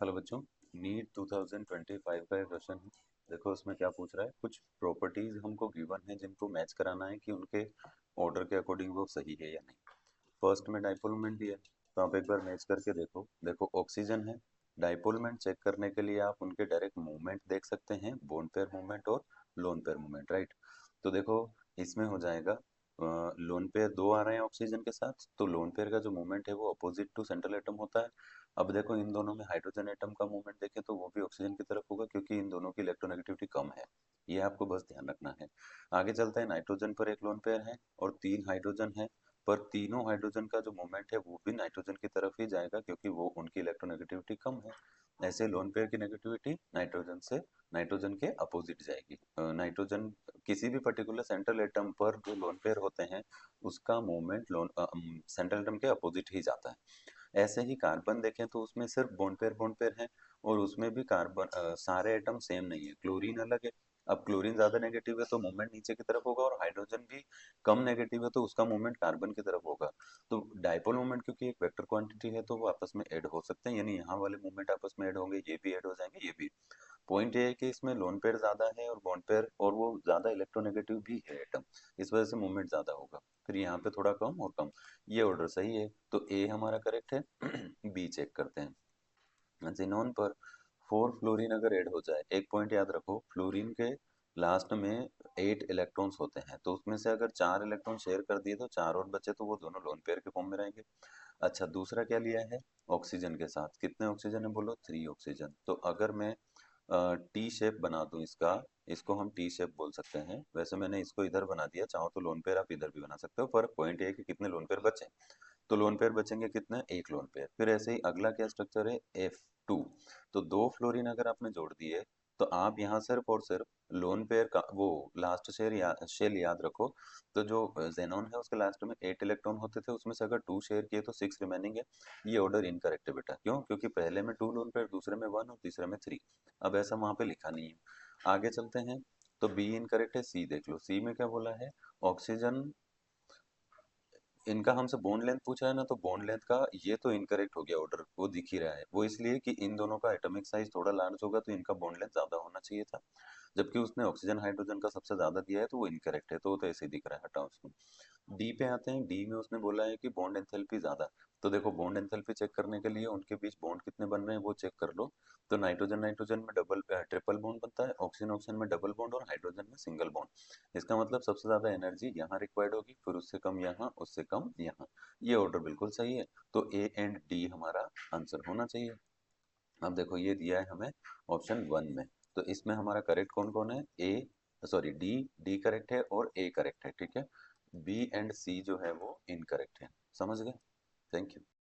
Hello बच्चों, NEET 2025 का एक क्वेश्चन है। देखो उसमें क्या पूछ रहा है, कुछ प्रॉपर्टीज हमको गिवन है जिनको मैच कराना है कि उनके ऑर्डर के अकॉर्डिंग वो सही है या नहीं। फर्स्ट में डाइपोल मोमेंट दिया है, तो आप एक बार मैच करके देखो। देखो ऑक्सीजन है, डाइपोल मोमेंट चेक करने के लिए आप उनके डायरेक्ट मूवमेंट देख सकते हैं, बोन पेयर मूवमेंट और लोन पेयर मूवमेंट, राइट। तो देखो इसमें हो जाएगा लोन पेयर दो आ रहे हैं ऑक्सीजन के साथ, तो लोन पेयर का जो मूवमेंट है वो अपोजिट टू सेंट्रल एटम होता है। अब देखो इन दोनों में हाइड्रोजन एटम का मूवमेंट देखें तो वो भी ऑक्सीजन की तरफ होगा, क्योंकि इन दोनों की इलेक्ट्रोनेगेटिविटी कम है। ये आपको बस ध्यान रखना है। आगे चलते हैं, नाइट्रोजन पर एक लोन पेयर है और तीन हाइड्रोजन है, पर तीनों हाइड्रोजन का जो मूवमेंट है वो भी नाइट्रोजन की तरफ ही जाएगा, क्योंकि वो उनकी इलेक्ट्रोनेगेटिविटी कम है। ऐसे लोन पेयर की नेगेटिविटी नाइट्रोजन से नाइट्रोजन के अपोजिट जाएगी। नाइट्रोजन किसी भी पर्टिकुलर सेंट्रल एटम पर जो लोन पेयर होते हैं उसका मूवमेंट लोन सेंट्रल एटम के अपोजिट ही जाता है। ऐसे ही कार्बन देखें तो उसमें सिर्फ बॉन्ड पेयर है, और उसमें भी कार्बन सारे एटम सेम नहीं है, क्लोरीन अलग है। अब क्लोरीन ज्यादा नेगेटिव है तो मूवमेंट नीचे की तरफ होगा, और हाइड्रोजन भी कम नेगेटिव है तो उसका मूवमेंट कार्बन की तरफ होगा। तो डाइपोल मूवमेंट क्योंकि एक वेक्टर क्वांटिटी है तो वो आपस में ऐड हो सकते हैं, यानी यहाँ वाले मूवमेंट आपस में ऐड होंगे, ये भी ऐड हो जाएंगे, ये भी। पॉइंट ये है कि इसमें लोन पेयर ज्यादा है और बॉन्ड पेयर, और वो ज्यादा इलेक्ट्रोनेगेटिव भी है एटम, इस वजह से मूवमेंट ज्यादा होगा। फिर यहाँ पे थोड़ा कम और कम। ये ऑर्डर सही है, तो ए हमारा करेक्ट है। बी चेक करते हैं। जिनोन पर फोर फ्लोरीन अगर ऐड हो जाए, एक पॉइंट याद रखो, फ्लोरीन के लास्ट में 8 इलेक्ट्रॉन्स होते हैं, तो उसमें से अगर 4 इलेक्ट्रॉन शेयर कर दिए तो 4 और बचे, तो वो दोनों लोन पेयर के फॉर्म में रहेंगे। अच्छा, दूसरा क्या लिया है, ऑक्सीजन के साथ कितने ऑक्सीजन है, बोलो 3 ऑक्सीजन। तो अगर मैं टी शेप बना दूं इसका, इसको हम टी शेप बोल सकते हैं। वैसे मैंने इसको इधर बना दिया, चाहो तो लोन पेयर आप इधर भी बना सकते हो, पर पॉइंट ये है कि कितने लोन पेयर बचे। तो लोन पेयर बचेंगे कितने, एक लोन पेयर। फिर ऐसे ही अगला क्या स्ट्रक्चर है, F2। तो दो फ्लोरीन अगर आपने जोड़ दिए, तो आप यहाँ सिर्फ और सिर्फ लोन पेयर का वो लास्ट शेल याद रखो। तो जो जेनॉन है उसके लास्ट में 8 इलेक्ट्रॉन होते थे, उसमें से अगर 2 शेयर किए तो 6 रिमेनिंग है। ये ऑर्डर इनकरेक्ट है बेटा, क्यों, क्योंकि पहले में 2 लोन पेयर, दूसरे में 1 और तीसरे में 3। अब ऐसा वहां पे लिखा नहीं है। आगे चलते हैं, तो बी इनकरेक्ट है, सी देख लो। सी में क्या बोला है, ऑक्सीजन, इनका हमसे बॉन्ड लेंथ पूछा है ना, तो बॉन्ड लेंथ का ये तो इनकरेक्ट हो गया ऑर्डर, वो दिख ही रहा है। वो इसलिए कि इन दोनों का एटॉमिक साइज थोड़ा लार्ज होगा, तो इनका बॉन्ड लेंथ ज्यादा होना चाहिए था। जबकि उसने ऑक्सीजन हाइड्रोजन का सबसे ज्यादा दिया है, तो वो इनकरेक्ट है, तो वो तो ऐसे ही दिख रहा है, हटाओ उसको। डी पे आते हैं, डी में उसने बोला है कि बॉन्ड एंथैल्पी ज्यादा। तो देखो बॉन्ड एंथैल्पी चेक करने के लिए उनके बीच बॉन्ड कितने बन रहे हैं वो चेक कर लो। तो नाइट्रोजन नाइट्रोजन में डबल ट्रिपल बॉन्ड बनता है, ऑक्सीजन ऑक्सीजन में डबल बॉन्ड और हाइड्रोजन में सिंगल बॉन्ड। इसका मतलब सबसे ज्यादा एनर्जी यहाँ रिक्वायर्ड होगी, फिर उससे कम यहाँ, उससे कम यहाँ। ये ऑर्डर बिल्कुल सही है, तो ए एंड डी हमारा आंसर होना चाहिए। अब देखो ये दिया है हमें ऑप्शन 1 में, तो इसमें हमारा करेक्ट कौन कौन है, ए सॉरी डी, डी करेक्ट है और ए करेक्ट है, ठीक है। बी एंड सी जो है वो इनकरेक्ट है। समझ गए? Thank you.